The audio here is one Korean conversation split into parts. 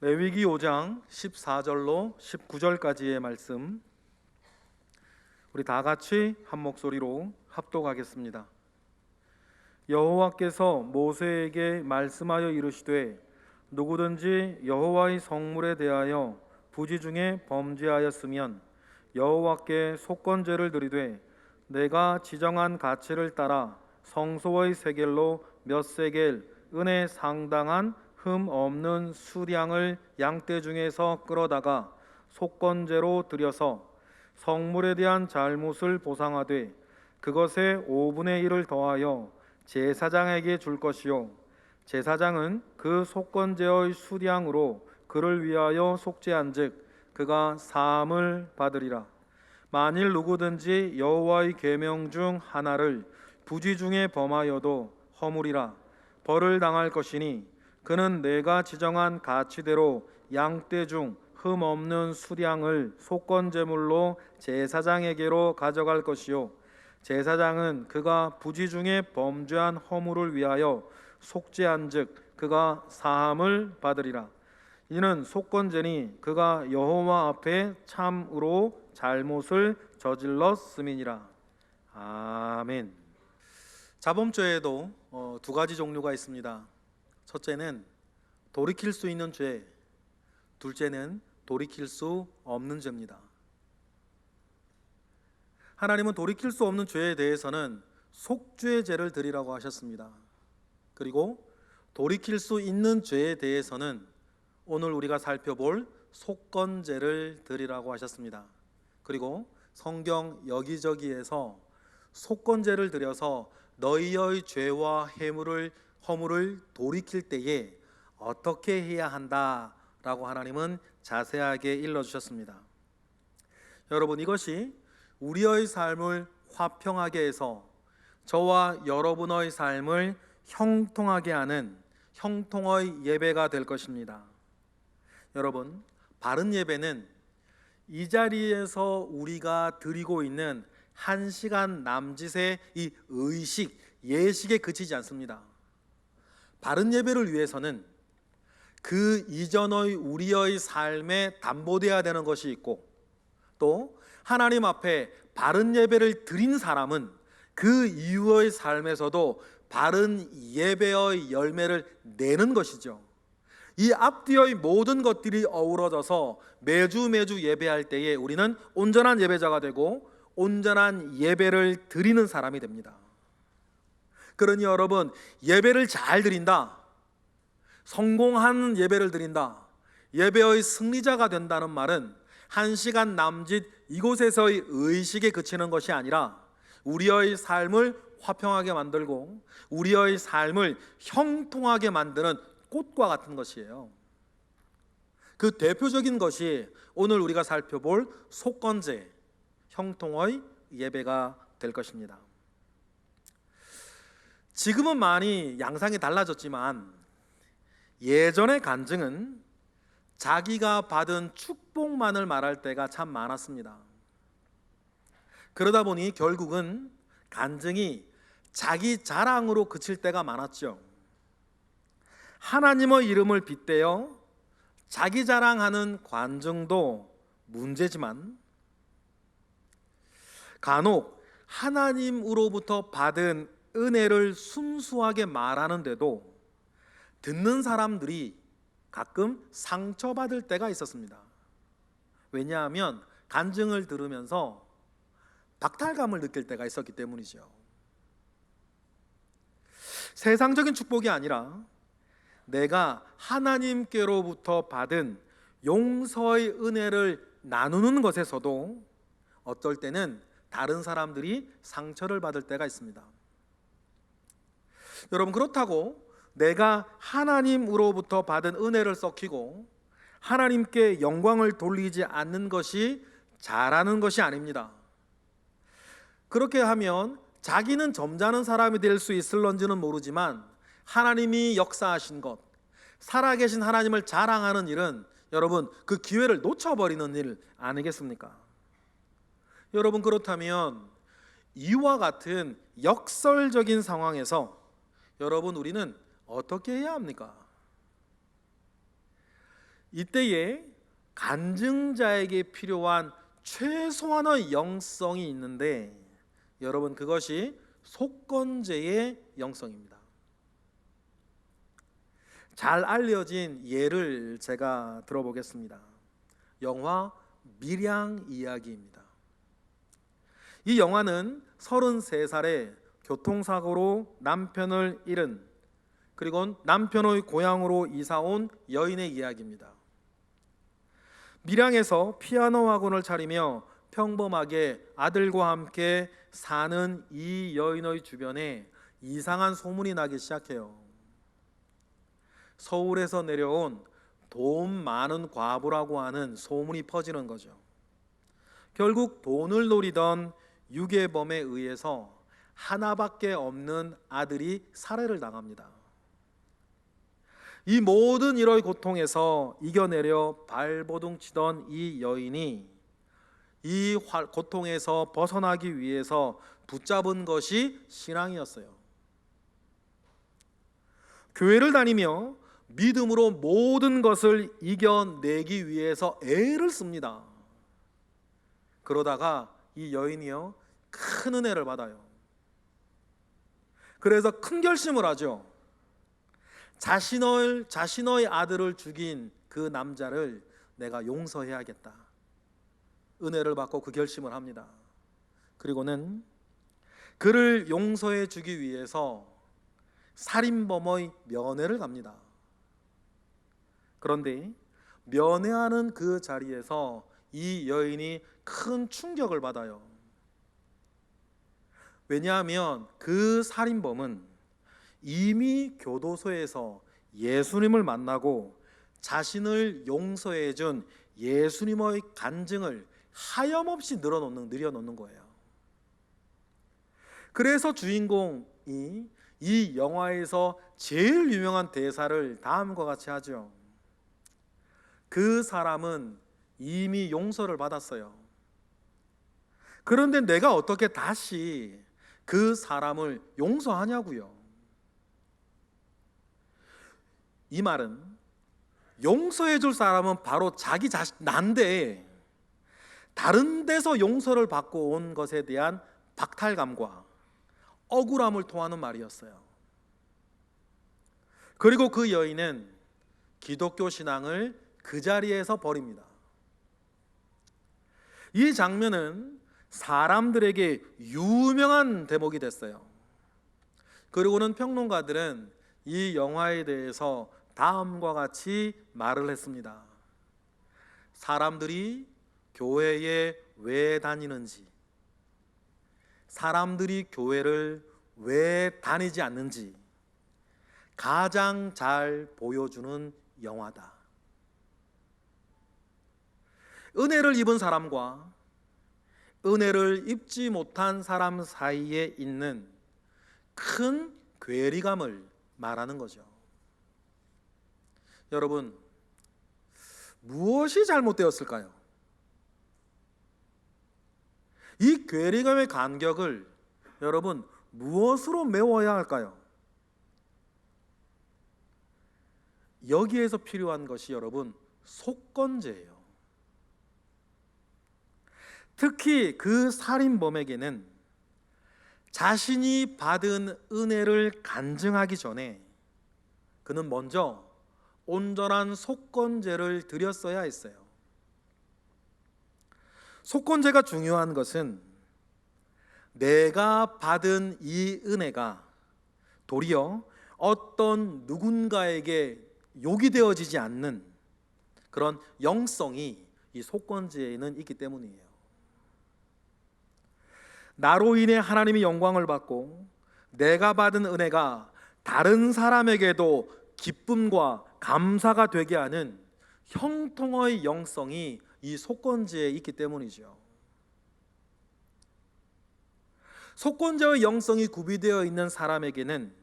레위기 5장 14절로 19절까지의 말씀, 우리 다 같이 한 목소리로 합독하겠습니다. 여호와께서 모세에게 말씀하여 이르시되 누구든지 여호와의 성물에 대하여 부지 중에 범죄하였으면 여호와께 속건제를 드리되 내가 지정한 가치를 따라 성소의 세겔로 몇 세겔 은에 상당한 흠 없는 수량을 양떼 중에서 끌어다가 속건제로 드려서 성물에 대한 잘못을 보상하되 그것의 5분의 1을 더하여 제사장에게 줄 것이요 제사장은 그 속건제의 수량으로 그를 위하여 속죄한즉 그가 사함을 받으리라. 만일 누구든지 여호와의 계명 중 하나를 부지 중에 범하여도 허물이라 벌을 당할 것이니 그는 내가 지정한 가치대로 양떼 중 흠 없는 수량을 속건제물로 제사장에게로 가져갈 것이요 제사장은 그가 부지 중에 범죄한 허물을 위하여 속죄한즉 그가 사함을 받으리라. 이는 속건제니 그가 여호와 앞에 참으로 잘못을 저질렀음이니라. 아멘. 자범죄에도 두 가지 종류가 있습니다. 첫째는 돌이킬 수 있는 죄, 둘째는 돌이킬 수 없는 죄입니다. 하나님은 돌이킬 수 없는 죄에 대해서는 속죄제를 드리라고 하셨습니다. 그리고 돌이킬 수 있는 죄에 대해서는 오늘 우리가 살펴볼 속건제를 드리라고 하셨습니다. 그리고 성경 여기저기에서 속건제를 드려서 너희의 죄와 허물을 돌이킬 때에 어떻게 해야 한다라고 하나님은 자세하게 일러주셨습니다. 여러분, 이것이 우리의 삶을 화평하게 해서 저와 여러분의 삶을 형통하게 하는 형통의 예배가 될 것입니다. 여러분, 바른 예배는 이 자리에서 우리가 드리고 있는 1시간 남짓의 이 의식, 예식에 그치지 않습니다. 바른 예배를 위해서는 그 이전의 우리의 삶에 담보되어야 되는 것이 있고, 또 하나님 앞에 바른 예배를 드린 사람은 그 이후의 삶에서도 바른 예배의 열매를 내는 것이죠. 이 앞뒤의 모든 것들이 어우러져서 매주 예배할 때에 우리는 온전한 예배자가 되고 온전한 예배를 드리는 사람이 됩니다. 그러니 여러분, 예배를 잘 드린다, 성공한 예배를 드린다, 예배의 승리자가 된다는 말은 1시간 남짓 이곳에서의 의식에 그치는 것이 아니라 우리의 삶을 화평하게 만들고 우리의 삶을 형통하게 만드는 꽃과 같은 것이에요. 그 대표적인 것이 오늘 우리가 살펴볼 속건제, 형통의 예배가 될 것입니다. 지금은 많이 양상이 달라졌지만 예전의 간증은 자기가 받은 축복만을 말할 때가 참 많았습니다. 그러다 보니 결국은 간증이 자기 자랑으로 그칠 때가 많았죠. 하나님의 이름을 빗대어 자기 자랑하는 관증도 문제지만 간혹 하나님으로부터 받은 은혜를 순수하게 말하는데도 듣는 사람들이 가끔 상처받을 때가 있었습니다. 왜냐하면 간증을 들으면서 박탈감을 느낄 때가 있었기 때문이죠. 세상적인 축복이 아니라 내가 하나님께로부터 받은 용서의 은혜를 나누는 것에서도 어떨 때는 다른 사람들이 상처를 받을 때가 있습니다. 여러분, 그렇다고 내가 하나님으로부터 받은 은혜를 썩히고 하나님께 영광을 돌리지 않는 것이 잘하는 것이 아닙니다. 그렇게 하면 자기는 점잖은 사람이 될 수 있을런지는 모르지만 하나님이 역사하신 것, 살아계신 하나님을 자랑하는 일은 여러분 그 기회를 놓쳐버리는 일 아니겠습니까? 여러분, 그렇다면 이와 같은 역설적인 상황에서 여러분, 우리는 어떻게 해야 합니까? 이때에 간증자에게 필요한 최소한의 영성이 있는데, 여러분, 그것이 속건제의 영성입니다. 잘 알려진 예를 제가 들어보겠습니다. 영화 밀양 이야기입니다. 이 영화는 33살에 교통사고로 남편을 잃은, 그리고 남편의 고향으로 이사온 여인의 이야기입니다. 밀양에서 피아노 학원을 차리며 평범하게 아들과 함께 사는 이 여인의 주변에 이상한 소문이 나기 시작해요. 서울에서 내려온 돈 많은 과부라고 하는 소문이 퍼지는 거죠. 결국 돈을 노리던 유괴범에 의해서 하나밖에 없는 아들이 살해를 당합니다. 이 모든 일의 고통에서 이겨내려 발버둥치던 이 여인이 이 고통에서 벗어나기 위해서 붙잡은 것이 신앙이었어요. 교회를 다니며 믿음으로 모든 것을 이겨내기 위해서 애를 씁니다. 그러다가 이 여인이요, 큰 은혜를 받아요. 그래서 큰 결심을 하죠. 자신의 아들을 죽인 그 남자를 내가 용서해야겠다. 은혜를 받고 그 결심을 합니다. 그리고는 그를 용서해 주기 위해서 살인범의 면회를 갑니다. 그런데 면회하는 그 자리에서 이 여인이 큰 충격을 받아요. 왜냐하면 그 살인범은 이미 교도소에서 예수님을 만나고 자신을 용서해 준 예수님의 간증을 하염없이 늘여놓는 거예요. 그래서 주인공이 이 영화에서 제일 유명한 대사를 다음과 같이 하죠. 그 사람은 이미 용서를 받았어요. 그런데 내가 어떻게 다시 그 사람을 용서하냐고요. 이 말은 용서해 줄 사람은 바로 자기 자신, 난데 다른 데서 용서를 받고 온 것에 대한 박탈감과 억울함을 토하는 말이었어요. 그리고 그 여인은 기독교 신앙을 그 자리에서 버립니다. 이 장면은 사람들에게 유명한 대목이 됐어요. 그리고는 평론가들은 이 영화에 대해서 다음과 같이 말을 했습니다. 사람들이 교회에 왜 다니는지, 사람들이 교회를 왜 다니지 않는지 가장 잘 보여주는 영화다. 은혜를 입은 사람과 은혜를 입지 못한 사람 사이에 있는 큰 괴리감을 말하는 거죠. 여러분, 무엇이 잘못되었을까요? 이 괴리감의 간격을 여러분 무엇으로 메워야 할까요? 여기에서 필요한 것이 여러분 속건제예요. 특히 그 살인범에게는 자신이 받은 은혜를 간증하기 전에 그는 먼저 온전한 속건제를 드렸어야 했어요. 속건제가 중요한 것은 내가 받은 이 은혜가 도리어 어떤 누군가에게 욕이 되어지지 않는 그런 영성이 이 속건제에는 있기 때문이에요. 나로 인해 하나님이 영광을 받고 내가 받은 은혜가 다른 사람에게도 기쁨과 감사가 되게 하는 형통의 영성이 이 속건제에 있기 때문이죠. 속건제의 영성이 구비되어 있는 사람에게는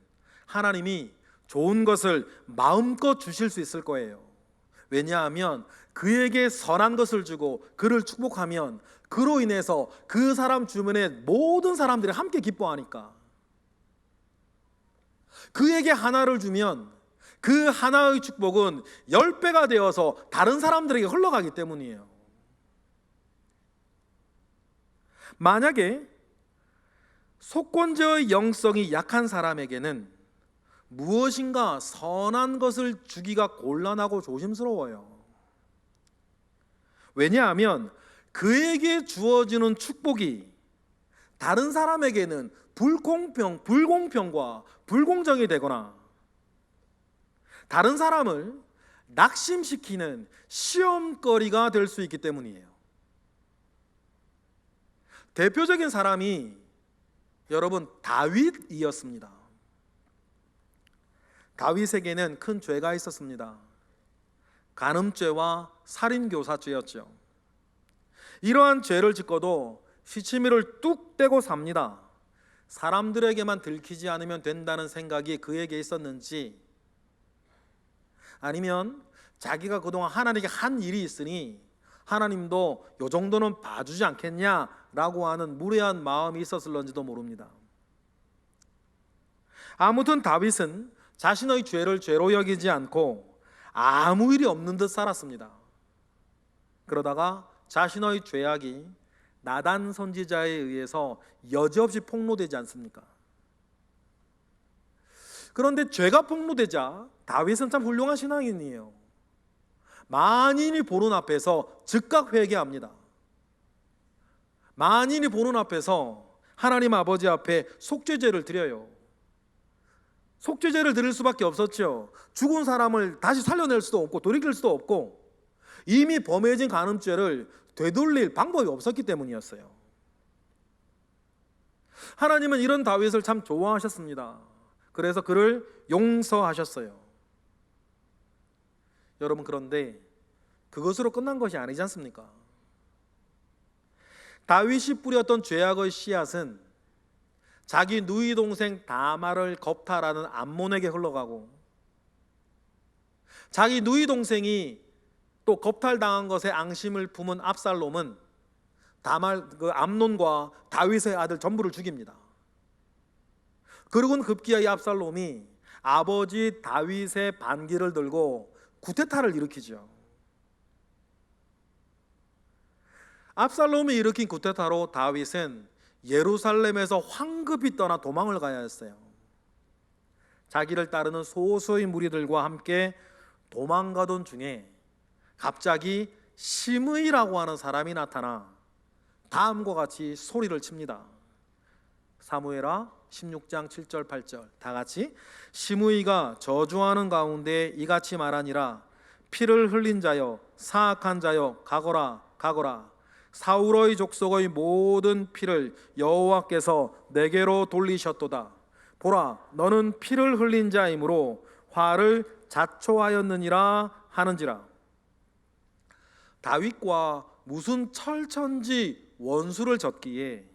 하나님이 좋은 것을 마음껏 주실 수 있을 거예요. 왜냐하면 그에게 선한 것을 주고 그를 축복하면 그로 인해서 그 사람 주변의 모든 사람들이 함께 기뻐하니까. 그에게 하나를 주면 그 하나의 축복은 10배가 되어서 다른 사람들에게 흘러가기 때문이에요. 만약에 속건제의 영성이 약한 사람에게는 무엇인가 선한 것을 주기가 곤란하고 조심스러워요. 왜냐하면 그에게 주어지는 축복이 다른 사람에게는 불공평과 불공정이 되거나 다른 사람을 낙심시키는 시험거리가 될 수 있기 때문이에요. 대표적인 사람이 여러분 다윗이었습니다. 다윗에게는 큰 죄가 있었습니다. 간음죄와 살인교사죄였죠. 이러한 죄를 짓고도 시치미를 뚝 떼고 삽니다. 사람들에게만 들키지 않으면 된다는 생각이 그에게 있었는지, 아니면 자기가 그동안 하나님께 한 일이 있으니 하나님도 요 정도는 봐주지 않겠냐라고 하는 무례한 마음이 있었을런지도 모릅니다. 아무튼 다윗은 자신의 죄를 죄로 여기지 않고 아무 일이 없는 듯 살았습니다. 그러다가 자신의 죄악이 나단 선지자에 의해서 여지없이 폭로되지 않습니까? 그런데 죄가 폭로되자 다윗은 참 훌륭한 신앙인이에요. 만인이 보는 앞에서 즉각 회개합니다. 만인이 보는 앞에서 하나님 아버지 앞에 속죄제를 드려요. 속죄제를 드릴 수밖에 없었죠. 죽은 사람을 다시 살려낼 수도 없고 돌이킬 수도 없고 이미 범해진 간음죄를 되돌릴 방법이 없었기 때문이었어요. 하나님은 이런 다윗을 참 좋아하셨습니다. 그래서 그를 용서하셨어요. 여러분, 그런데 그것으로 끝난 것이 아니지 않습니까? 다윗이 뿌렸던 죄악의 씨앗은 자기 누이 동생 다말을 겁탈하는 암몬에게 흘러가고, 자기 누이 동생이 또 겁탈당한 것에 앙심을 품은 압살롬은 암논과 다윗의 아들 전부를 죽입니다. 그리고는 급기야 이 압살롬이 아버지 다윗의 반기를 들고 구테타를 일으키죠. 압살롬이 일으킨 구테타로 다윗은 예루살렘에서 황급히 떠나 도망을 가야 했어요. 자기를 따르는 소수의 무리들과 함께 도망가던 중에 갑자기 시므이라고 하는 사람이 나타나 다음과 같이 소리를 칩니다. 사무엘하 16장 7절 8절 다 같이, 시므이가 저주하는 가운데 이같이 말하니라. 피를 흘린 자여, 사악한 자여, 가거라 가거라. 사울의 족속의 모든 피를 여호와께서 내게로 돌리셨도다. 보라, 너는 피를 흘린 자이므로 화를 자초하였느니라 하는지라. 다윗과 무슨 철천지 원수를 졌기에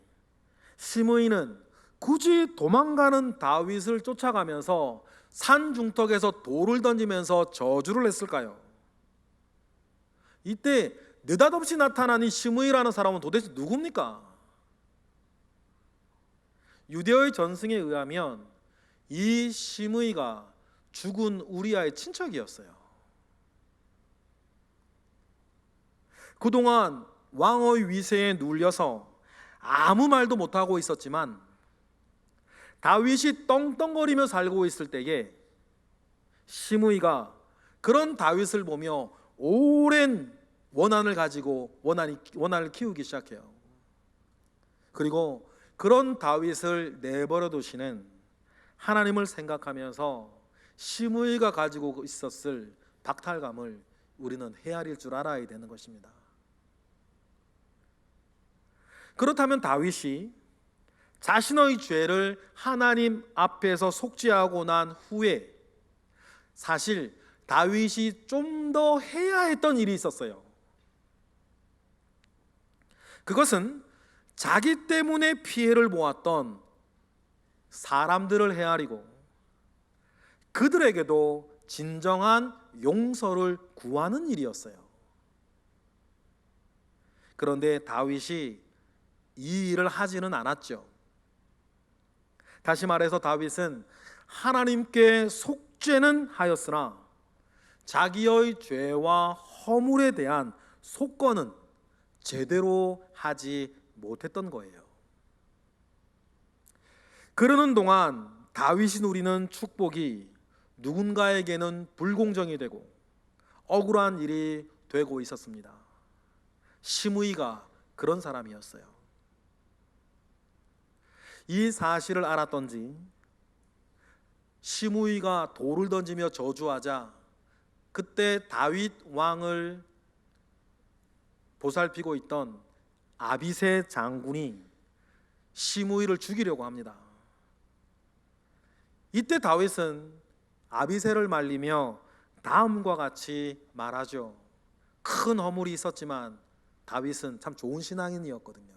시므이는 굳이 도망가는 다윗을 쫓아가면서 산 중턱에서 돌을 던지면서 저주를 했을까요? 이때 느닷없이 나타난 이 시므이라는 사람은 도대체 누굽니까? 유대의 전승에 의하면 이 시므이가 죽은 우리아의 친척이었어요. 그동안 왕의 위세에 눌려서 아무 말도 못하고 있었지만 다윗이 떵떵거리며 살고 있을 때에 시므이가 그런 다윗을 보며 오랜 원한을 가지고 원한을 키우기 시작해요. 그리고 그런 다윗을 내버려 두시는 하나님을 생각하면서 시므이가 가지고 있었을 박탈감을 우리는 헤아릴 줄 알아야 되는 것입니다. 그렇다면 다윗이 자신의 죄를 하나님 앞에서 속죄하고 난 후에 사실 다윗이 좀 더 해야 했던 일이 있었어요. 그것은 자기 때문에 피해를 보았던 사람들을 헤아리고 그들에게도 진정한 용서를 구하는 일이었어요. 그런데 다윗이 이 일을 하지는 않았죠. 다시 말해서 다윗은 하나님께 속죄는 하였으나 자기의 죄와 허물에 대한 속건은 제대로 하지 못했던 거예요. 그러는 동안 다윗이 누리는 축복이 누군가에게는 불공정이 되고 억울한 일이 되고 있었습니다. 시므이가 그런 사람이었어요. 이 사실을 알았던지 시므이가 돌을 던지며 저주하자 그때 다윗 왕을 보살피고 있던 아비새 장군이 시므이를 죽이려고 합니다. 이때 다윗은 아비새를 말리며 다음과 같이 말하죠. 큰 허물이 있었지만 다윗은 참 좋은 신앙인이었거든요.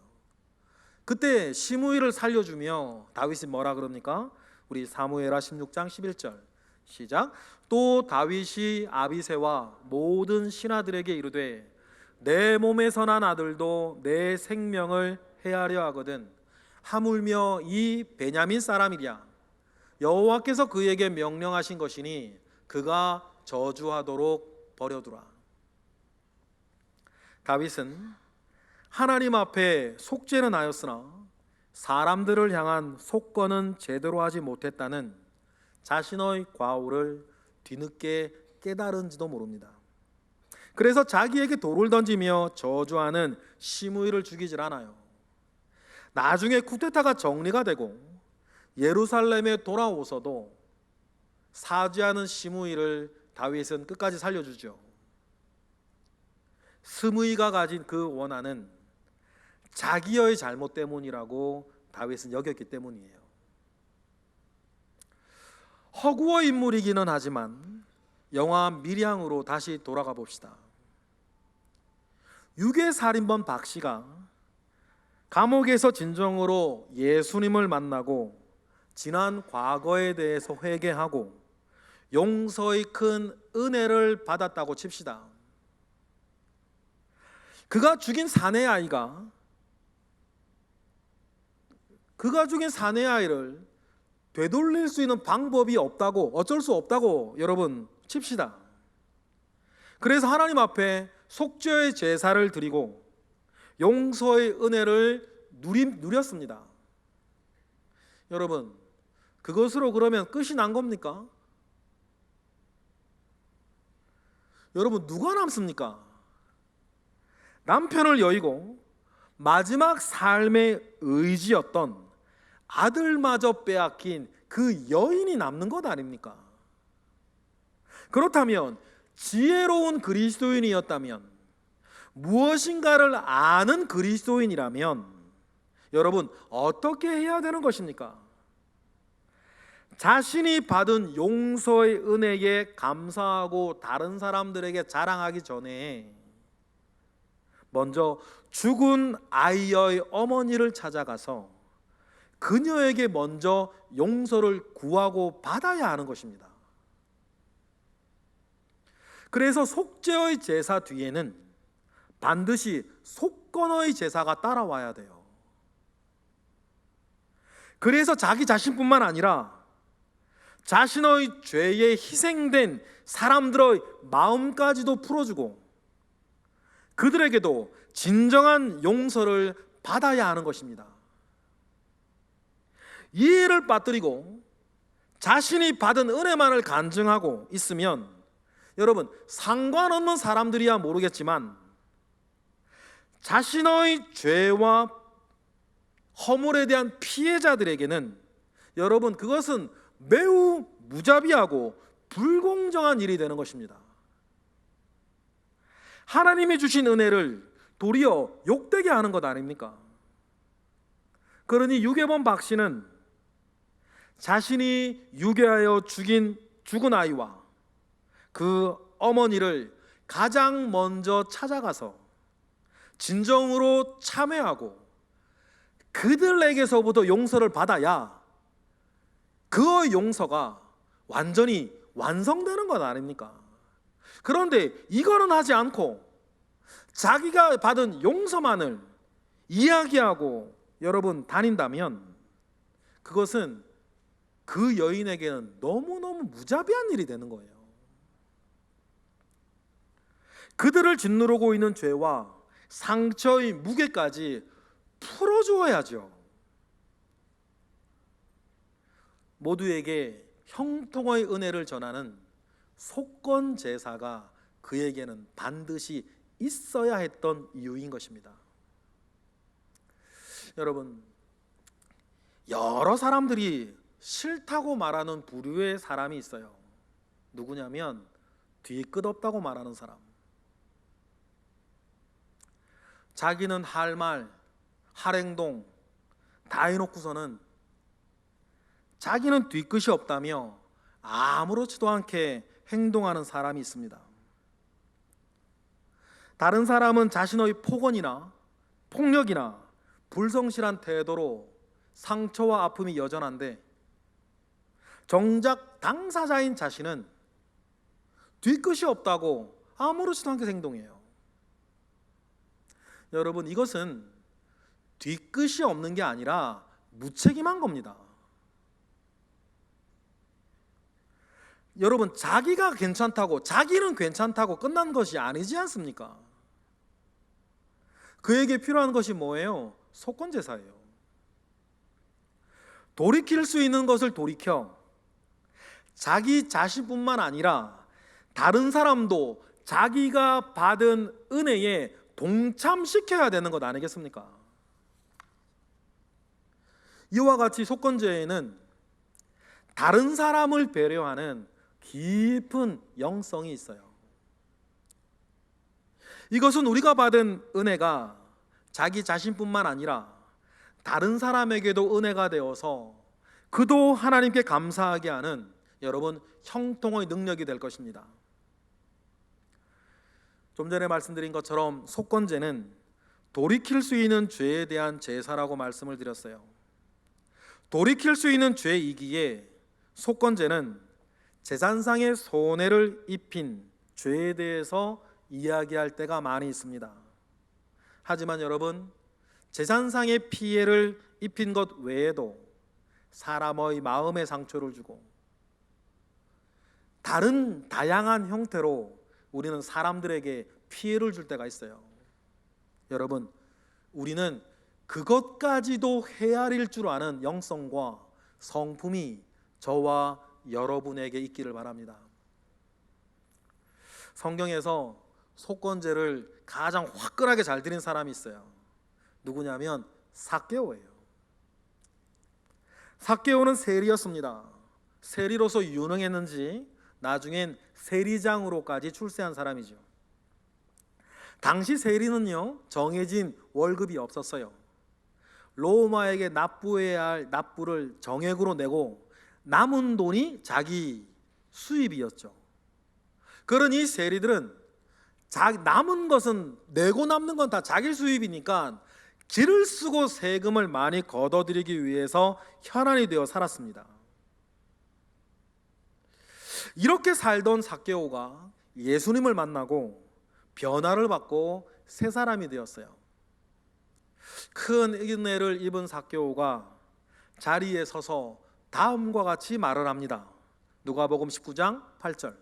그때 시므이를 살려주며 다윗이 뭐라 그럽니까? 우리 사무엘하 16장 11절 시작. 또 다윗이 아비새와 모든 신하들에게 이르되 내 몸에서 난 아들도 내 생명을 해하려 하거든 하물며 이 베냐민 사람이랴 여호와께서 그에게 명령하신 것이니 그가 저주하도록 버려두라. 다윗은 하나님 앞에 속죄는 하였으나 사람들을 향한 속건은 제대로 하지 못했다는 자신의 과오를 뒤늦게 깨달은지도 모릅니다. 그래서 자기에게 돌을 던지며 저주하는 시므이를 죽이질 않아요. 나중에 쿠데타가 정리가 되고 예루살렘에 돌아오서도 사죄하는 시므이를 다윗은 끝까지 살려주죠. 스므이가 가진 그 원한은 자기의 잘못 때문이라고 다윗은 여겼기 때문이에요. 허구의 인물이기는 하지만 영화 밀양으로 다시 돌아가 봅시다. 유괴살인범 박씨가 감옥에서 진정으로 예수님을 만나고 지난 과거에 대해서 회개하고 용서의 큰 은혜를 받았다고 칩시다. 그가 죽인 사내 아이를 되돌릴 수 있는 방법이 없다고, 어쩔 수 없다고 여러분 칩시다. 그래서 하나님 앞에 속죄의 제사를 드리고 용서의 은혜를 누렸습니다. 여러분, 그것으로 그러면 끝이 난 겁니까? 여러분, 누가 남습니까? 남편을 여의고 마지막 삶의 의지였던 아들마저 빼앗긴 그 여인이 남는 것 아닙니까? 그렇다면 지혜로운 그리스도인이었다면, 무엇인가를 아는 그리스도인이라면 여러분 어떻게 해야 되는 것입니까? 자신이 받은 용서의 은혜에 감사하고 다른 사람들에게 자랑하기 전에 먼저 죽은 아이의 어머니를 찾아가서 그녀에게 먼저 용서를 구하고 받아야 하는 것입니다. 그래서 속죄의 제사 뒤에는 반드시 속건의 제사가 따라와야 돼요. 그래서 자기 자신뿐만 아니라 자신의 죄에 희생된 사람들의 마음까지도 풀어주고 그들에게도 진정한 용서를 받아야 하는 것입니다. 이해를 빠뜨리고 자신이 받은 은혜만을 간증하고 있으면 여러분 상관없는 사람들이야 모르겠지만 자신의 죄와 허물에 대한 피해자들에게는 여러분 그것은 매우 무자비하고 불공정한 일이 되는 것입니다. 하나님이 주신 은혜를 도리어 욕되게 하는 것 아닙니까? 그러니 유괴범 박씨는 자신이 유괴하여 죽은 아이와 그 어머니를 가장 먼저 찾아가서 진정으로 참회하고 그들에게서부터 용서를 받아야 그 용서가 완전히 완성되는 것 아닙니까? 그런데 이거는 하지 않고 자기가 받은 용서만을 이야기하고 여러분 다닌다면 그것은 그 여인에게는 너무너무 무자비한 일이 되는 거예요. 그들을 짓누르고 있는 죄와 상처의 무게까지 풀어주어야죠. 모두에게 형통의 은혜를 전하는 속건 제사가 그에게는 반드시 있어야 했던 이유인 것입니다. 여러분, 여러 사람들이 싫다고 말하는 부류의 사람이 있어요. 누구냐면 뒤끝없다고 말하는 사람. 자기는 할 말, 할 행동 다 해놓고서는 자기는 뒤끝이 없다며 아무렇지도 않게 행동하는 사람이 있습니다. 다른 사람은 자신의 폭언이나 폭력이나 불성실한 태도로 상처와 아픔이 여전한데 정작 당사자인 자신은 뒤끝이 없다고 아무렇지도 않게 행동해요. 여러분, 이것은 뒤끝이 없는 게 아니라 무책임한 겁니다. 여러분, 자기가 괜찮다고, 자기는 괜찮다고 끝난 것이 아니지 않습니까? 그에게 필요한 것이 뭐예요? 속건제사예요. 돌이킬 수 있는 것을 돌이켜 자기 자신뿐만 아니라 다른 사람도 자기가 받은 은혜에 동참시켜야 되는 것 아니겠습니까? 이와 같이 속건제에는 다른 사람을 배려하는 깊은 영성이 있어요. 이것은 우리가 받은 은혜가 자기 자신뿐만 아니라 다른 사람에게도 은혜가 되어서 그도 하나님께 감사하게 하는 여러분 형통의 능력이 될 것입니다. 좀 전에 말씀드린 것처럼 속건제는 돌이킬 수 있는 죄에 대한 제사라고 말씀을 드렸어요. 돌이킬 수 있는 죄이기에 속건제는 제사상의 손해를 입힌 죄에 대해서 이야기할 때가 많이 있습니다. 하지만 여러분, 제사상의 피해를 입힌 것 외에도 사람의 마음에 상처를 주고 다른 다양한 형태로 우리는 사람들에게 피해를 줄 때가 있어요. 여러분, 우리는 그것까지도 헤아릴 줄 아는 영성과 성품이 저와 여러분에게 있기를 바랍니다. 성경에서 속건제를 가장 화끈하게 잘 드린 사람이 있어요. 누구냐면 삭개오예요. 삭개오는 세리였습니다. 세리로서 유능했는지 나중엔 세리장으로까지 출세한 사람이죠. 당시 세리는요, 정해진 월급이 없었어요. 로마에게 납부해야 할 납부를 정액으로 내고 남은 돈이 자기 수입이었죠. 그러니 세리들은 남은 것은 내고 남는 건 다 자기 수입이니까 길을 쓰고 세금을 많이 걷어들이기 위해서 현안이 되어 살았습니다. 이렇게 살던 삭개오가 예수님을 만나고 변화를 받고 새 사람이 되었어요. 큰 은혜를 입은 삭개오가 자리에 서서 다음과 같이 말을 합니다. 누가복음 19장 8절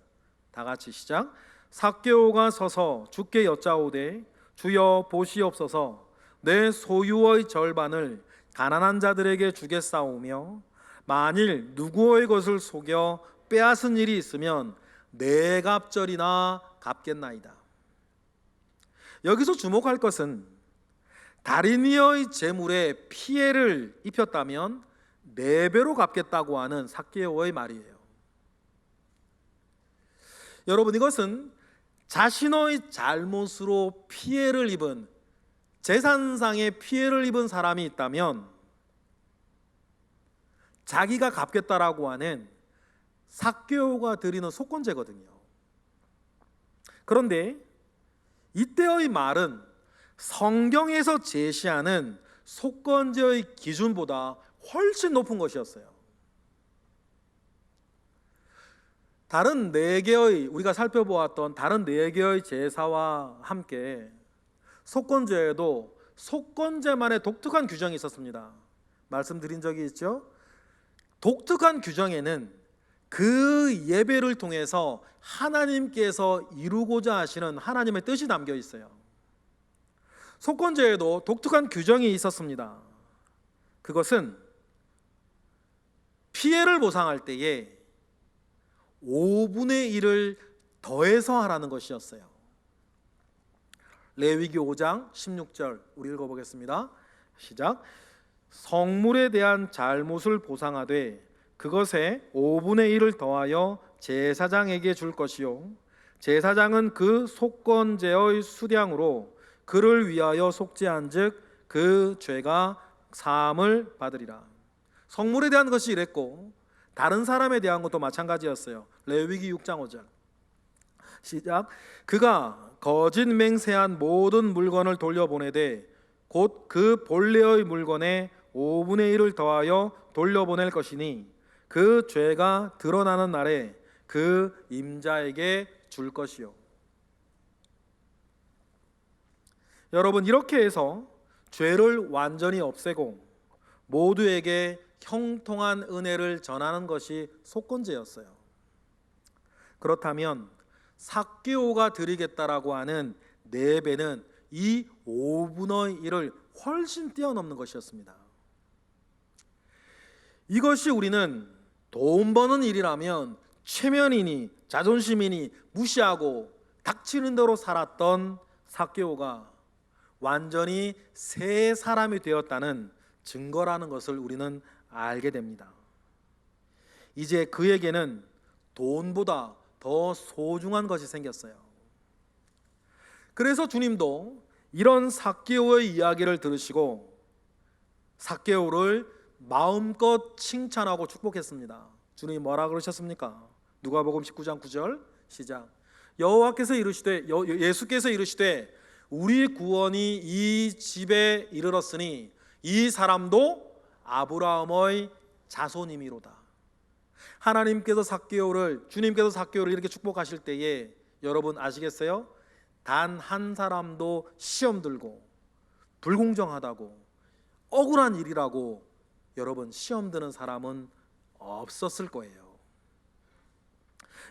다 같이 시작. 삭개오가 서서 주께 여짜오되 주여 보시옵소서, 내 소유의 절반을 가난한 자들에게 주겠사오며 만일 누구의 것을 속여 빼앗은 일이 있으면 네 갑절이나 갚겠나이다. 여기서 주목할 것은 다리니의 재물에 피해를 입혔다면 4배로 갚겠다고 하는 삭개오의 말이에요. 여러분, 이것은 자신의 잘못으로 피해를 입은, 재산상의 피해를 입은 사람이 있다면 자기가 갚겠다라고 하는 삭개오가 드리는 속건제거든요. 그런데 이때의 말은 성경에서 제시하는 속건제의 기준보다 훨씬 높은 것이었어요. 다른 4개의, 우리가 살펴보았던 다른 4개의 제사와 함께 속건제에도 속건제만의 독특한 규정이 있었습니다. 말씀드린 적이 있죠. 독특한 규정에는 그 예배를 통해서 하나님께서 이루고자 하시는 하나님의 뜻이 담겨 있어요. 속건제에도 독특한 규정이 있었습니다. 그것은 피해를 보상할 때에 5분의 1을 더해서 하라는 것이었어요. 레위기 5장 16절 우리 읽어보겠습니다. 시작. 성물에 대한 잘못을 보상하되 그것에 5분의 1을 더하여 제사장에게 줄 것이요 제사장은 그 속건제의 수량으로 그를 위하여 속죄한즉 그 죄가 사함을 받으리라. 성물에 대한 것이 이랬고 다른 사람에 대한 것도 마찬가지였어요. 레위기 6장 5절 시작. 그가 거짓 맹세한 모든 물건을 돌려보내되 곧 그 본래의 물건에 5분의 1을 더하여 돌려보낼 것이니 그 죄가 드러나는 날에 그 임자에게 줄 것이요. 여러분, 이렇게 해서 죄를 완전히 없애고 모두에게 형통한 은혜를 전하는 것이 속건제였어요. 그렇다면 삭개오가 드리겠다라고 하는 4배는 이 5분의 1을 훨씬 뛰어넘는 것이었습니다. 이것이 우리는 돈 버는 일이라면 체면이니 자존심이니 무시하고 닥치는 대로 살았던 삭개오가 완전히 새 사람이 되었다는 증거라는 것을 우리는 알게 됩니다. 이제 그에게는 돈보다 더 소중한 것이 생겼어요. 그래서 주님도 이런 삭개오의 이야기를 들으시고 삭개오를 마음껏 칭찬하고 축복했습니다. 주님이 뭐라 그러셨습니까? 누가복음 19장 9절 시작. 여호와께서 이르시되 예수께서 이르시되 우리 구원이 이 집에 이르렀으니 이 사람도 아브라함의 자손임이로다. 하나님께서 삭개오를 주님께서 삭개오를 이렇게 축복하실 때에 여러분 아시겠어요? 단 한 사람도 시험 들고 불공정하다고 억울한 일이라고 여러분 시험 드는 사람은 없었을 거예요.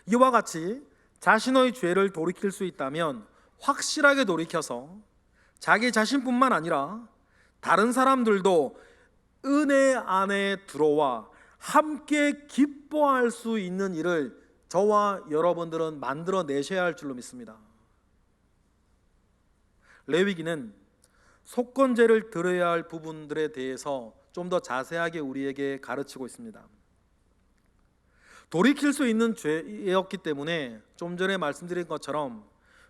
이와 같이 자신의 죄를 돌이킬 수 있다면 확실하게 돌이켜서 자기 자신뿐만 아니라 다른 사람들도 은혜 안에 들어와 함께 기뻐할 수 있는 일을 저와 여러분들은 만들어 내셔야 할 줄로 믿습니다. 레위기는 속건제를 드려야 할 부분들에 대해서 좀 더 자세하게 우리에게 가르치고 있습니다. 돌이킬 수 있는 죄였기 때문에 좀 전에 말씀드린 것처럼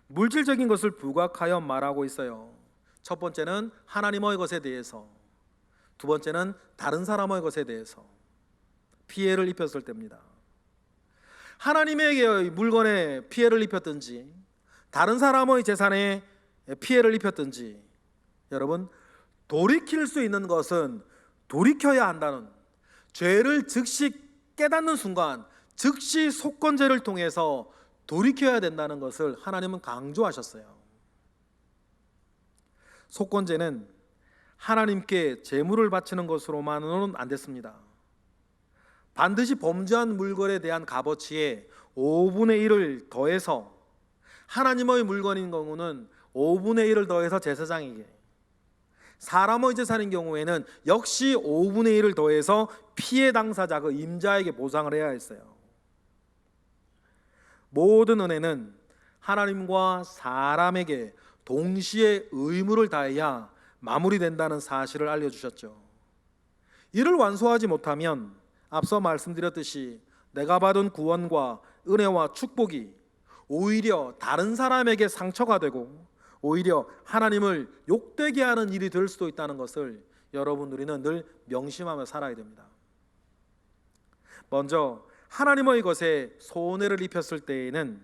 물질적인 것을 부각하여 말하고 있어요. 첫 번째는 하나님의 것에 대해서, 두 번째는 다른 사람의 것에 대해서 피해를 입혔을 때입니다. 하나님의 물건에 피해를 입혔든지 다른 사람의 재산에 피해를 입혔든지 여러분 돌이킬 수 있는 것은 돌이켜야 한다는, 죄를 즉시 깨닫는 순간 즉시 속건제를 통해서 돌이켜야 된다는 것을 하나님은 강조하셨어요. 속건제는 하나님께 제물을 바치는 것으로만은 안 됐습니다. 반드시 범죄한 물건에 대한 값어치에 5분의 1을 더해서, 하나님의 물건인 경우는 5분의 1을 더해서 제사장에게, 사람의 재산인 경우에는 역시 5분의 1을 더해서 피해 당사자 그 임자에게 보상을 해야 했어요. 모든 은혜는 하나님과 사람에게 동시에 의무를 다해야 마무리된다는 사실을 알려주셨죠. 이를 완수하지 못하면 앞서 말씀드렸듯이 내가 받은 구원과 은혜와 축복이 오히려 다른 사람에게 상처가 되고 오히려 하나님을 욕되게 하는 일이 될 수도 있다는 것을 여러분 우리는 늘 명심하며 살아야 됩니다. 먼저 하나님의 것에 손해를 입혔을 때에는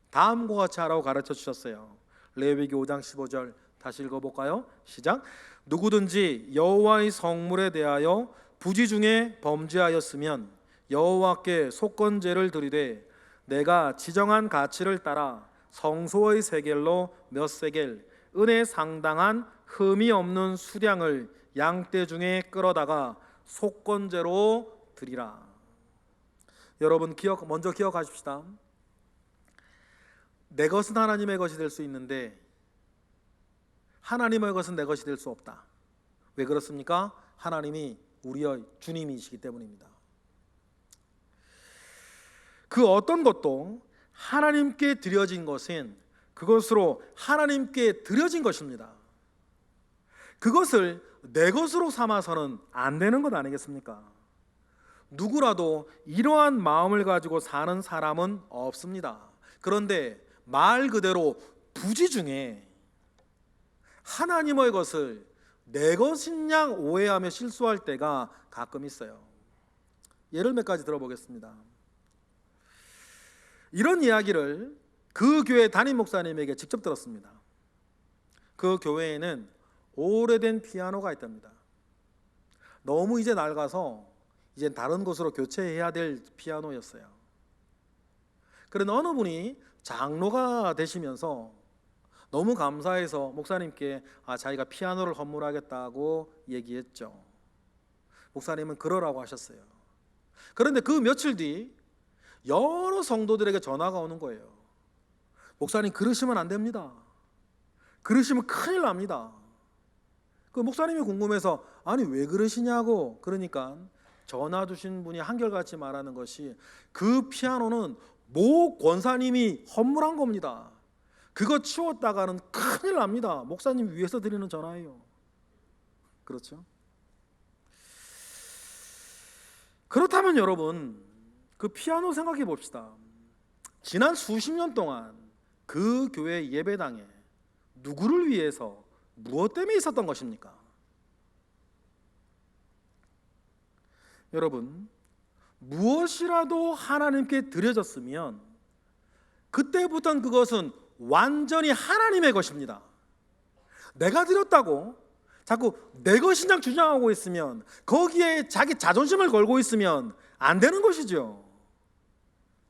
다음과 같이 하라고 가르쳐 주셨어요. 레위기 5장 15절 다시 읽어볼까요? 시작. 누구든지 여호와의 성물에 대하여 부지 중에 범죄하였으면 여호와께 속건제를 드리되 내가 지정한 가치를 따라 성소의 세겔로 몇 세겔 은에 상당한 흠이 없는 수량을 양떼 중에 끌어다가 속건제로 드리라. 여러분 먼저 기억하십시다. 내 것은 하나님의 것이 될 수 있는데 하나님의 것은 내 것이 될 수 없다. 왜 그렇습니까? 하나님이 우리의 주님이시기 때문입니다. 그 어떤 것도 하나님께 드려진 것은 그것으로 하나님께 드려진 것입니다. 그것을 내 것으로 삼아서는 안 되는 것 아니겠습니까? 누구라도 이러한 마음을 가지고 사는 사람은 없습니다. 그런데 말 그대로 부지 중에 하나님의 것을 내 것인 양 오해하며 실수할 때가 가끔 있어요. 예를 몇 가지 들어보겠습니다. 이런 이야기를 그 교회 담임 목사님에게 직접 들었습니다. 그 교회에는 오래된 피아노가 있답니다. 너무 이제 낡아서 이제 다른 곳으로 교체해야 될 피아노였어요. 그런데 어느 분이 장로가 되시면서 너무 감사해서 목사님께 자기가 피아노를 헌물하겠다고 얘기했죠. 목사님은 그러라고 하셨어요. 그런데 그 며칠 뒤 여러 성도들에게 전화가 오는 거예요. 목사님, 그러시면 안 됩니다. 그러시면 큰일 납니다. 그 목사님이 궁금해서 아니 왜 그러시냐고, 그러니까 전화 주신 분이 한결같이 말하는 것이 그 피아노는 모 권사님이 헌물한 겁니다. 그거 치웠다가는 큰일 납니다. 목사님 위해서 드리는 전화예요. 그렇죠? 그렇다면 여러분, 그 피아노 생각해 봅시다. 지난 수십 년 동안 그 교회 예배당에 누구를 위해서 무엇 때문에 있었던 것입니까? 여러분, 무엇이라도 하나님께 드려졌으면 그때부터는 그것은 완전히 하나님의 것입니다. 내가 드렸다고 자꾸 내 것인 양 주장하고 있으면, 거기에 자기 자존심을 걸고 있으면 안 되는 것이죠.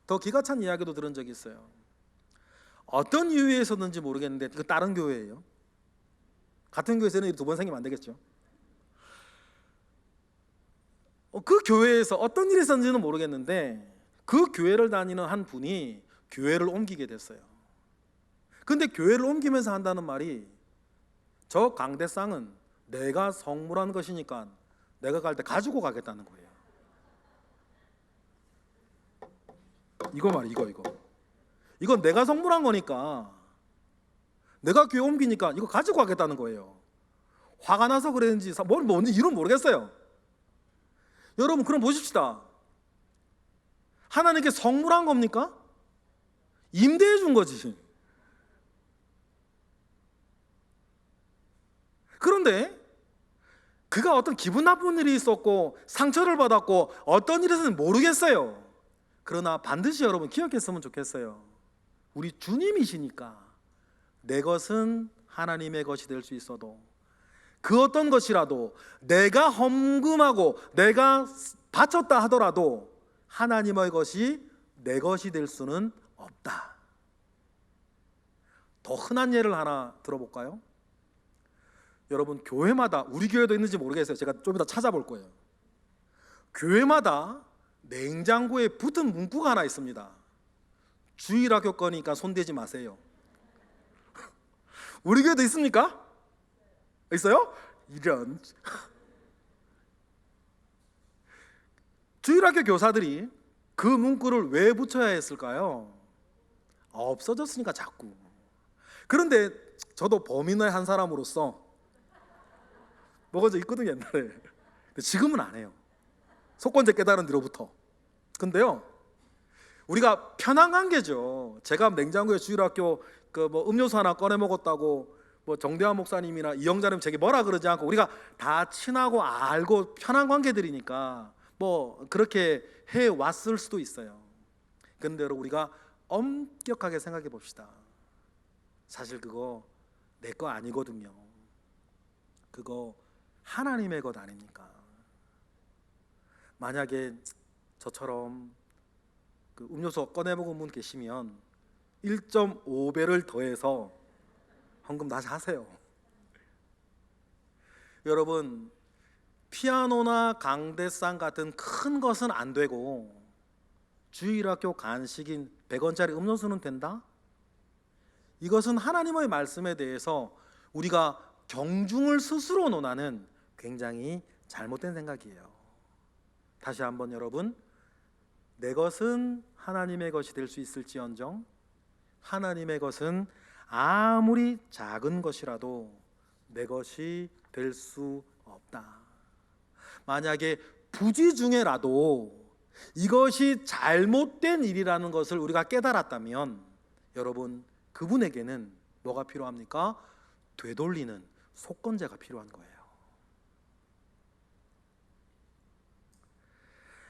더 기가 찬 이야기도 들은 적이 있어요. 어떤 이유에서든지 모르겠는데 그 다른 교회예요. 같은 교회에서는 두 번 생기면 안 되겠죠. 그 교회에서 어떤 일이 있었는지는 모르겠는데 그 교회를 다니는 한 분이 교회를 옮기게 됐어요. 근데 교회를 옮기면서 한다는 말이 저 강대상은 내가 성물한 것이니까 내가 갈 때 가지고 가겠다는 거예요. 이거 말이야, 이건 내가 성물한 거니까 내가 교회 옮기니까 이거 가지고 가겠다는 거예요. 화가 나서 그랬는지 뭔지 이유는 모르겠어요. 여러분, 그럼 보십시다. 하나님께 성물한 겁니까? 임대해 준 거지. 그런데 그가 어떤 기분 나쁜 일이 있었고 상처를 받았고 어떤 일에서는 모르겠어요. 그러나 반드시 여러분 기억했으면 좋겠어요. 우리 주님이시니까 내 것은 하나님의 것이 될 수 있어도 그 어떤 것이라도 내가 헌금하고 내가 바쳤다 하더라도 하나님의 것이 내 것이 될 수는 없다. 더 흔한 예를 하나 들어볼까요? 여러분, 교회마다, 우리 교회도 있는지 모르겠어요. 제가 좀 이따 찾아볼 거예요. 교회마다 냉장고에 붙은 문구가 하나 있습니다. 주일학교 거니까 손대지 마세요. 우리 교회도 있습니까? 있어요? 이런. 주일학교 교사들이 그 문구를 왜 붙여야 했을까요? 없어졌으니까 자꾸. 그런데 저도 범인의 한 사람으로서 뭐가 좀 있거든요, 옛날에. 근데 지금은 안 해요. 속건제 깨달은 뒤로부터. 근데요, 우리가 편한 관계죠. 제가 냉장고에 주일학교 음료수 하나 꺼내 먹었다고 정대환 목사님이나 이영자님 제게 뭐라 그러지 않고 우리가 다 친하고 알고 편한 관계들이니까 그렇게 해 왔을 수도 있어요. 그런데 여러분, 우리가 엄격하게 생각해 봅시다. 사실 그거 내 거 아니거든요. 그거 하나님의 것 아닙니까? 만약에 저처럼 그 음료수 꺼내 먹은 분 계시면 1.5배를 더해서 헌금 다시 하세요. 여러분, 피아노나 강대상 같은 큰 것은 안 되고 주일학교 간식인 100원짜리 음료수는 된다? 이것은 하나님의 말씀에 대해서 우리가 경중을 스스로 논하는 굉장히 잘못된 생각이에요. 다시 한번 여러분, 내 것은 하나님의 것이 될 수 있을지언정 하나님의 것은 아무리 작은 것이라도 내 것이 될 수 없다. 만약에 부지 중에라도 이것이 잘못된 일이라는 것을 우리가 깨달았다면 여러분, 그분에게는 뭐가 필요합니까? 되돌리는 속건제가 필요한 거예요.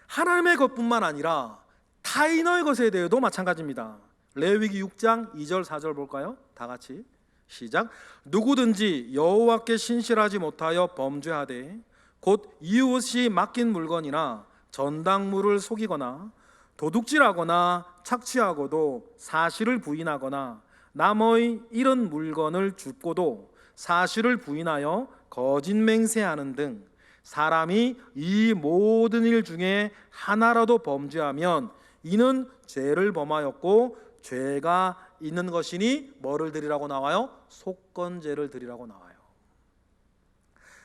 하나님의 것뿐만 아니라 타인의 것에 대해도 마찬가지입니다. 레위기 6장 2절 4절 볼까요? 다 같이 시작. 누구든지 여호와께 신실하지 못하여 범죄하되 곧 이웃이 맡긴 물건이나 전당물을 속이거나 도둑질하거나 착취하고도 사실을 부인하거나 남의 잃은 물건을 줍고도 사실을 부인하여 거짓 맹세하는 등 사람이 이 모든 일 중에 하나라도 범죄하면 이는 죄를 범하였고 죄가 있는 것이니 뭐를 드리라고 나와요? 속건제를 드리라고 나와요.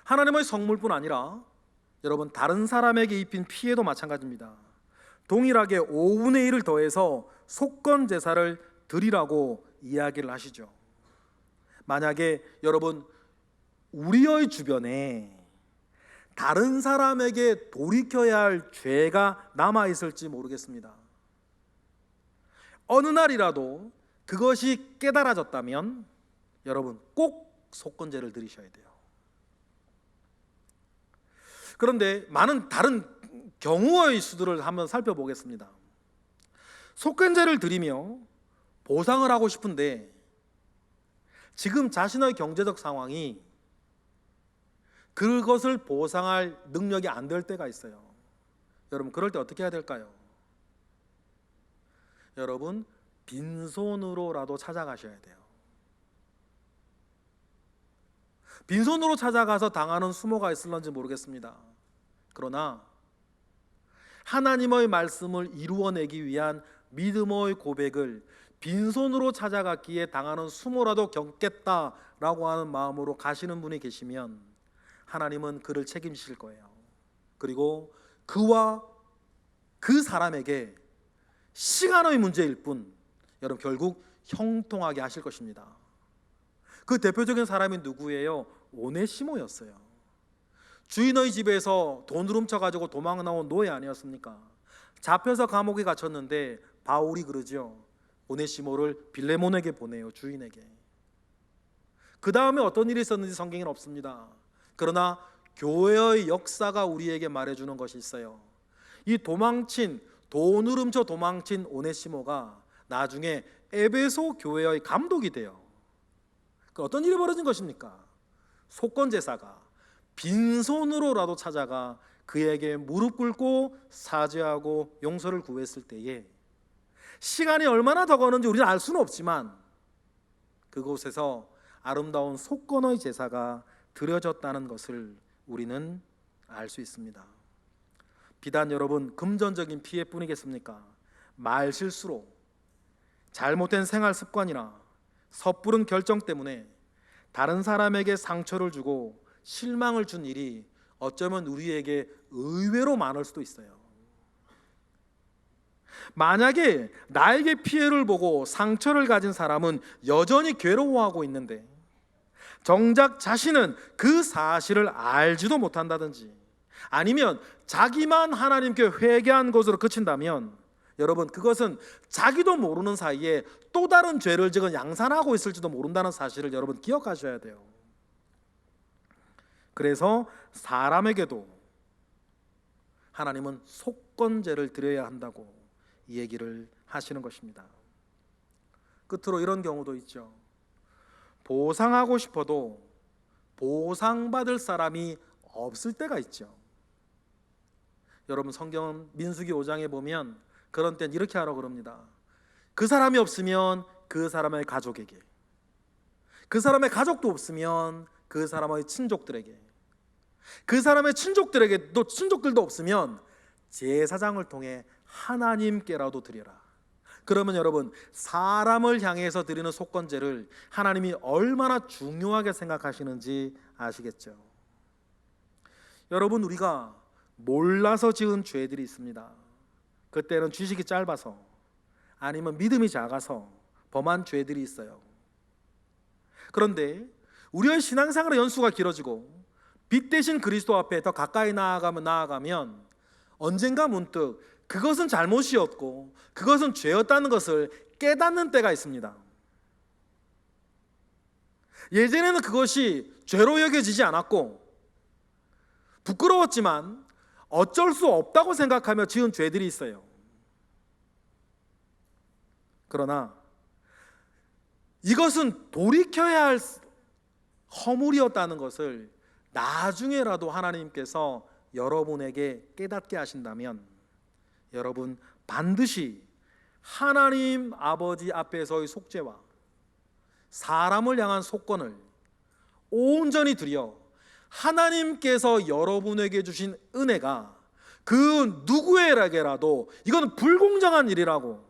하나님의 성물뿐 아니라 여러분, 다른 사람에게 입힌 피해도 마찬가지입니다. 동일하게 5분의 1을 더해서 속건제사를 드리라고 이야기를 하시죠. 만약에 여러분, 우리의 주변에 다른 사람에게 돌이켜야 할 죄가 남아있을지 모르겠습니다. 어느 날이라도 그것이 깨달아졌다면 여러분, 꼭 속건제를 드리셔야 돼요. 그런데 많은 다른 경우의 수들을 한번 살펴보겠습니다. 속건제를 드리며 보상을 하고 싶은데 지금 자신의 경제적 상황이 그것을 보상할 능력이 안 될 때가 있어요. 여러분, 그럴 때 어떻게 해야 될까요? 여러분, 빈손으로라도 찾아가셔야 돼요. 빈손으로 찾아가서 당하는 수모가 있을런지 모르겠습니다. 그러나 하나님의 말씀을 이루어내기 위한 믿음의 고백을 빈손으로 찾아갔기에 당하는 수모라도 겪겠다라고 하는 마음으로 가시는 분이 계시면 하나님은 그를 책임지실 거예요. 그리고 그와 그 사람에게 시간의 문제일 뿐 여러분, 결국 형통하게 하실 것입니다. 그 대표적인 사람이 누구예요? 오네시모였어요. 주인의 집에서 돈을 훔쳐가지고 도망 나온 노예 아니었습니까? 잡혀서 감옥에 갇혔는데 바울이 그러죠. 오네시모를 빌레몬에게 보내요. 주인에게. 그 다음에 어떤 일이 있었는지 성경에는 없습니다. 그러나 교회의 역사가 우리에게 말해주는 것이 있어요. 이 돈을 훔쳐 도망친 오네시모가 나중에 에베소 교회의 감독이 돼요. 어떤 일이 벌어진 것입니까? 속건제사가 빈손으로라도 찾아가 그에게 무릎 꿇고 사죄하고 용서를 구했을 때에 시간이 얼마나 더 가는지 우리는 알 수는 없지만 그곳에서 아름다운 속건의 제사가 드려졌다는 것을 우리는 알 수 있습니다. 비단 여러분 금전적인 피해뿐이겠습니까? 말실수로 잘못된 생활 습관이나 섣부른 결정 때문에 다른 사람에게 상처를 주고 실망을 준 일이 어쩌면 우리에게 의외로 많을 수도 있어요. 만약에 나에게 피해를 보고 상처를 가진 사람은 여전히 괴로워하고 있는데 정작 자신은 그 사실을 알지도 못한다든지 아니면 자기만 하나님께 회개한 것으로 그친다면 여러분, 그것은 자기도 모르는 사이에 또 다른 죄를 지금 양산하고 있을지도 모른다는 사실을 여러분 기억하셔야 돼요. 그래서 사람에게도 하나님은 속건제를 드려야 한다고 이 얘기를 하시는 것입니다. 끝으로 이런 경우도 있죠. 보상하고 싶어도 보상받을 사람이 없을 때가 있죠. 여러분, 성경 민수기 5장에 보면 그런 때는 이렇게 하라고 그럽니다. 그 사람이 없으면 그 사람의 가족에게, 그 사람의 가족도 없으면 그 사람의 친족들에게, 그 사람의 친족들에게도 친족들도 없으면 제사장을 통해 하나님께라도 드려라. 그러면 여러분, 사람을 향해서 드리는 속건제를 하나님이 얼마나 중요하게 생각하시는지 아시겠죠? 여러분, 우리가 몰라서 지은 죄들이 있습니다. 그때는 지식이 짧아서, 아니면 믿음이 작아서 범한 죄들이 있어요. 그런데 우리의 신앙생활의 연수가 길어지고 빛 대신 그리스도 앞에 더 가까이 나아가면 언젠가 문득 그것은 잘못이었고 그것은 죄였다는 것을 깨닫는 때가 있습니다. 예전에는 그것이 죄로 여겨지지 않았고 부끄러웠지만 어쩔 수 없다고 생각하며 지은 죄들이 있어요. 그러나 이것은 돌이켜야 할 허물이었다는 것을 나중에라도 하나님께서 여러분에게 깨닫게 하신다면 여러분 반드시 하나님 아버지 앞에서의 속죄와 사람을 향한 속건을 온전히 드려 하나님께서 여러분에게 주신 은혜가 그 누구에게라도 이건 불공정한 일이라고,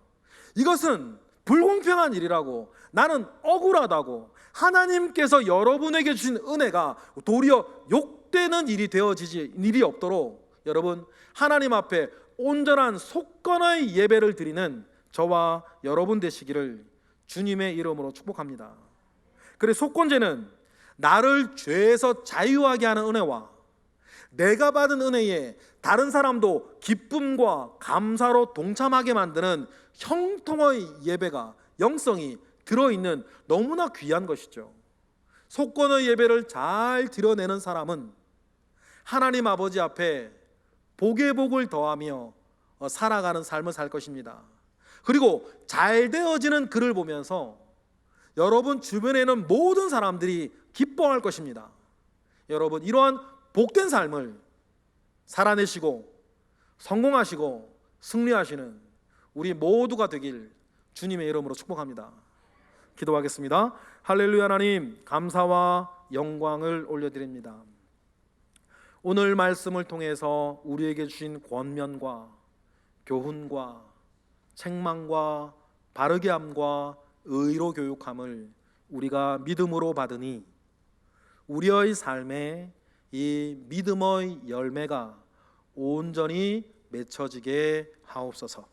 이것은 불공평한 일이라고, 나는 억울하다고, 하나님께서 여러분에게 주신 은혜가 도리어 욕되는 일이 되어지지 일이 없도록 여러분 하나님 앞에 온전한 속건의 예배를 드리는 저와 여러분 되시기를 주님의 이름으로 축복합니다. 그래, 속건제는 나를 죄에서 자유하게 하는 은혜와 내가 받은 은혜에 다른 사람도 기쁨과 감사로 동참하게 만드는 형통의 예배가, 영성이 들어있는 너무나 귀한 것이죠. 속건의 예배를 잘 드려내는 사람은 하나님 아버지 앞에 복의 복을 더하며 살아가는 삶을 살 것입니다. 그리고 잘 되어지는 그를 보면서 여러분 주변에 있는 모든 사람들이 기뻐할 것입니다. 여러분, 이러한 복된 삶을 살아내시고 성공하시고 승리하시는 우리 모두가 되길 주님의 이름으로 축복합니다. 기도하겠습니다. 할렐루야. 하나님, 감사와 영광을 올려드립니다. 오늘 말씀을 통해서 우리에게 주신 권면과 교훈과 책망과 바르게 함과 의로 교육함을 우리가 믿음으로 받으니 우리의 삶에 이 믿음의 열매가 온전히 맺혀지게 하옵소서.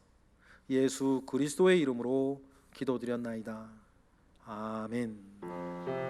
예수 그리스도의 이름으로 기도드렸나이다. 아멘.